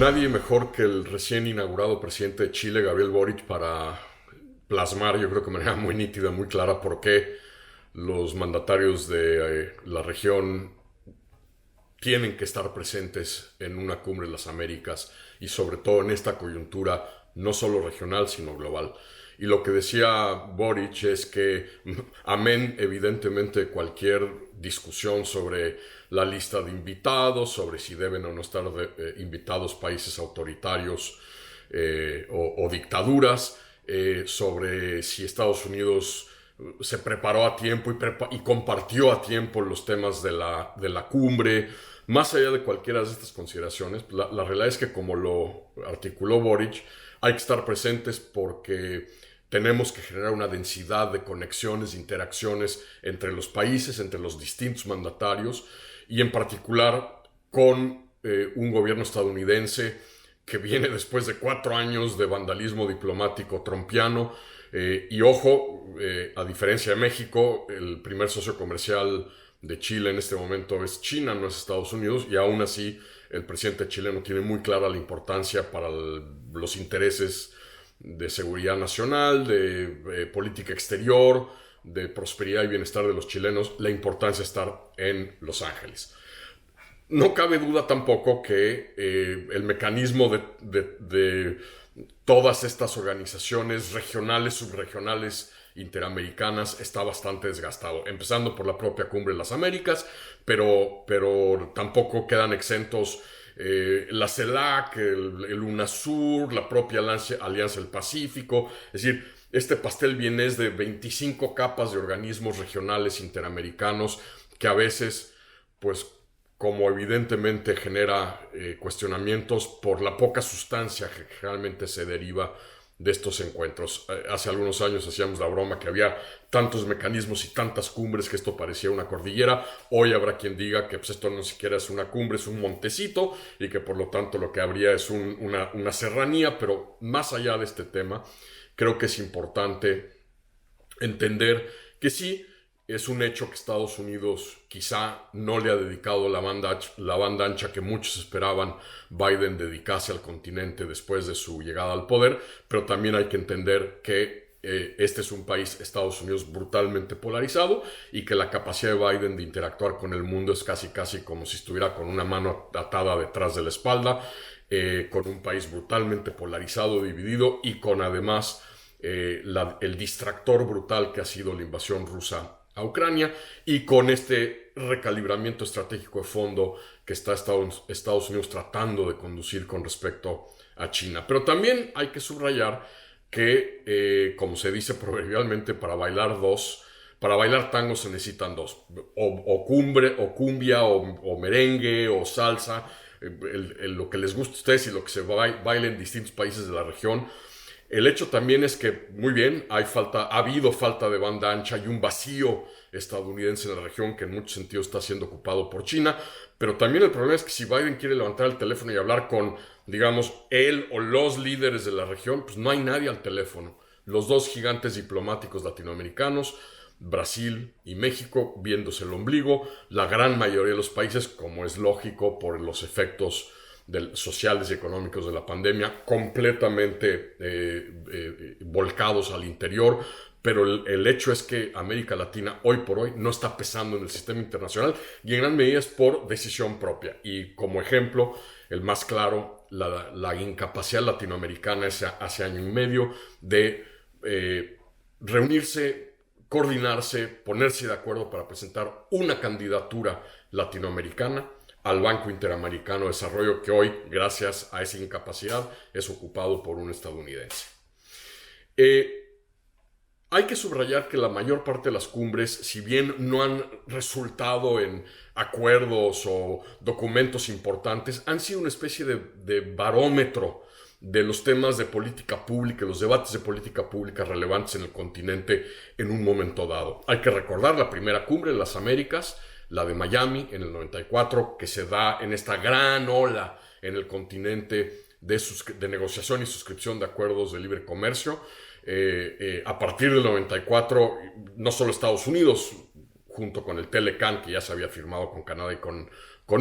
Nadie mejor que el recién inaugurado presidente de Chile, Gabriel Boric, para plasmar, yo creo que de manera muy nítida, muy clara, por qué los mandatarios de la región tienen que estar presentes en una cumbre de las Américas y sobre todo en esta coyuntura no solo regional sino global. Y lo que decía Boric es que, amén evidentemente de cualquier discusión sobre la lista de invitados, sobre si deben o no estar invitados países autoritarios o dictaduras, sobre si Estados Unidos se preparó a tiempo y compartió a tiempo los temas de la cumbre. Más allá de cualquiera de estas consideraciones, la realidad es que, como lo articuló Boric, hay que estar presentes porque tenemos que generar una densidad de conexiones, de interacciones entre los países, entre los distintos mandatarios y en particular con un gobierno estadounidense que viene después de 4 años de vandalismo diplomático trumpiano. Y ojo, a diferencia de México, el primer socio comercial de Chile en este momento es China, no es Estados Unidos, y aún así el presidente chileno tiene muy clara la importancia para los intereses de seguridad nacional, de política exterior, de prosperidad y bienestar de los chilenos, la importancia de estar en Los Ángeles. No cabe duda tampoco que el mecanismo de todas estas organizaciones regionales, subregionales, interamericanas está bastante desgastado, empezando por la propia Cumbre de las Américas, pero tampoco quedan exentos la CELAC, el UNASUR, la propia Alianza del Pacífico. Es decir, este pastel viene de 25 capas de organismos regionales interamericanos que a veces, pues, como evidentemente genera cuestionamientos por la poca sustancia que generalmente se deriva de estos encuentros. Hace algunos años hacíamos la broma que había tantos mecanismos y tantas cumbres que esto parecía una cordillera. Hoy habrá quien diga que pues, esto no siquiera es una cumbre, es un montecito y que por lo tanto lo que habría es una serranía. Pero más allá de este tema, creo que es importante entender que sí, es un hecho que Estados Unidos quizá no le ha dedicado la banda ancha que muchos esperaban Biden dedicase al continente después de su llegada al poder, pero también hay que entender que este es un país, Estados Unidos, brutalmente polarizado y que la capacidad de Biden de interactuar con el mundo es casi como si estuviera con una mano atada detrás de la espalda, con un país brutalmente polarizado, dividido y con además el distractor brutal que ha sido la invasión rusa a Ucrania y con este recalibramiento estratégico de fondo que está Estados Unidos tratando de conducir con respecto a China. Pero también hay que subrayar que, como se dice proverbialmente, para bailar tango se necesitan dos, o cumbre, o cumbia, o merengue, o salsa, lo que les guste a ustedes y lo que se baile en distintos países de la región. El hecho también es que, muy bien, ha habido falta de banda ancha y un vacío estadounidense en la región que en muchos sentidos está siendo ocupado por China, pero también el problema es que si Biden quiere levantar el teléfono y hablar con, digamos, él o los líderes de la región, pues no hay nadie al teléfono. Los dos gigantes diplomáticos latinoamericanos, Brasil y México, viéndose el ombligo, la gran mayoría de los países, como es lógico por los efectos sociales y económicos de la pandemia, completamente volcados al interior. Pero el hecho es que América Latina hoy por hoy no está pesando en el sistema internacional y en gran medida es por decisión propia. Y como ejemplo, el más claro, la incapacidad latinoamericana hace año y medio de reunirse, coordinarse, ponerse de acuerdo para presentar una candidatura latinoamericana al Banco Interamericano de Desarrollo, que hoy, gracias a esa incapacidad, es ocupado por un estadounidense. Hay que subrayar que la mayor parte de las cumbres, si bien no han resultado en acuerdos o documentos importantes, han sido una especie de barómetro de los temas de política pública, los debates de política pública relevantes en el continente en un momento dado. Hay que recordar la primera cumbre de las Américas, la de Miami en el 94, que se da en esta gran ola en el continente de negociación y suscripción de acuerdos de libre comercio. A partir del 94, no solo Estados Unidos, junto con el Telecan, que ya se había firmado con Canadá y con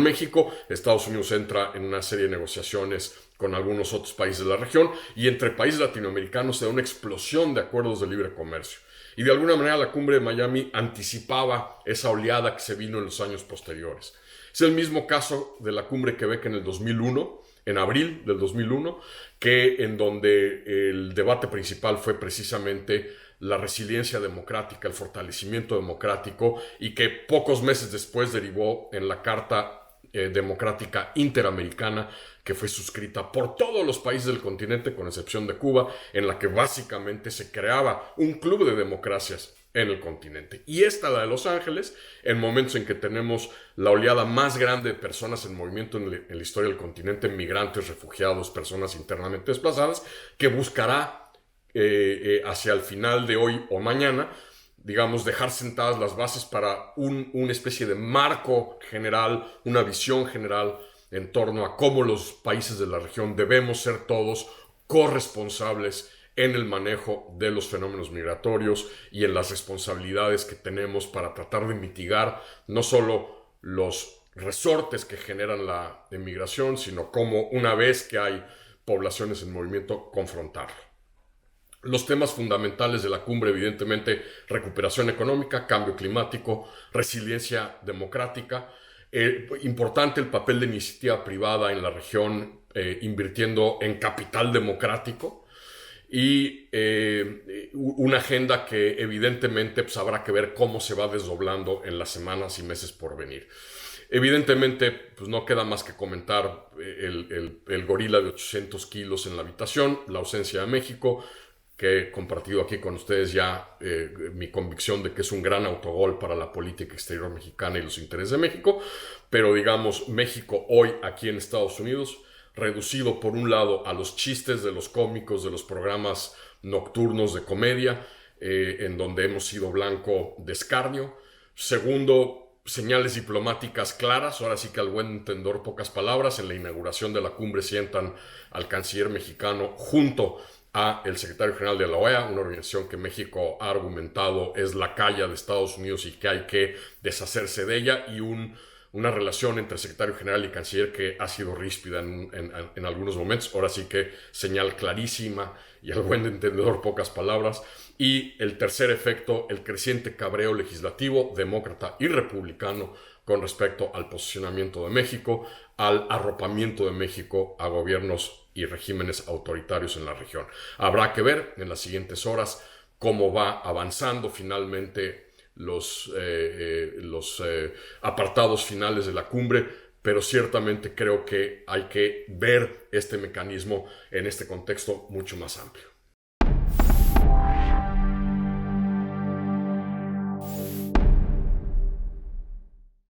México, Estados Unidos entra en una serie de negociaciones con algunos otros países de la región, y entre países latinoamericanos se da una explosión de acuerdos de libre comercio. Y de alguna manera la cumbre de Miami anticipaba esa oleada que se vino en los años posteriores. Es el mismo caso de la cumbre Quebec en el 2001, en abril del 2001, que en donde el debate principal fue precisamente la resiliencia democrática, el fortalecimiento democrático, y que pocos meses después derivó en la Carta Democrática Interamericana, que fue suscrita por todos los países del continente, con excepción de Cuba, en la que básicamente se creaba un club de democracias en el continente. Y esta, la de Los Ángeles, en momentos en que tenemos la oleada más grande de personas en movimiento en la historia del continente, migrantes, refugiados, personas internamente desplazadas, que buscará hacia el final de hoy o mañana, digamos, dejar sentadas las bases para una especie de marco general, una visión general en torno a cómo los países de la región debemos ser todos corresponsables en el manejo de los fenómenos migratorios y en las responsabilidades que tenemos para tratar de mitigar no solo los resortes que generan la emigración, sino cómo, una vez que hay poblaciones en movimiento, confrontarlo. Los temas fundamentales de la cumbre, evidentemente, recuperación económica, cambio climático, resiliencia democrática. Importante el papel de iniciativa privada en la región, invirtiendo en capital democrático, y una agenda que evidentemente pues, habrá que ver cómo se va desdoblando en las semanas y meses por venir. Evidentemente, pues no queda más que comentar el gorila de 800 kilos en la habitación, la ausencia de México, que he compartido aquí con ustedes ya mi convicción de que es un gran autogol para la política exterior mexicana y los intereses de México, pero digamos, México hoy aquí en Estados Unidos, reducido por un lado a los chistes de los cómicos, de los programas nocturnos de comedia, en donde hemos sido blanco de escarnio. Segundo, señales diplomáticas claras, ahora sí que al buen entendedor pocas palabras. En la inauguración de la cumbre sientan al canciller mexicano junto a el secretario general de la OEA, una organización que México ha argumentado es lacaya de Estados Unidos y que hay que deshacerse de ella, y una relación entre secretario general y canciller que ha sido ríspida en algunos momentos. Ahora sí que señal clarísima y al buen entendedor pocas palabras. Y el tercer efecto, el creciente cabreo legislativo demócrata y republicano con respecto al posicionamiento de México, al arropamiento de México a gobiernos y regímenes autoritarios en la región. Habrá que ver en las siguientes horas cómo va avanzando finalmente los apartados finales de la cumbre, pero ciertamente creo que hay que ver este mecanismo en este contexto mucho más amplio.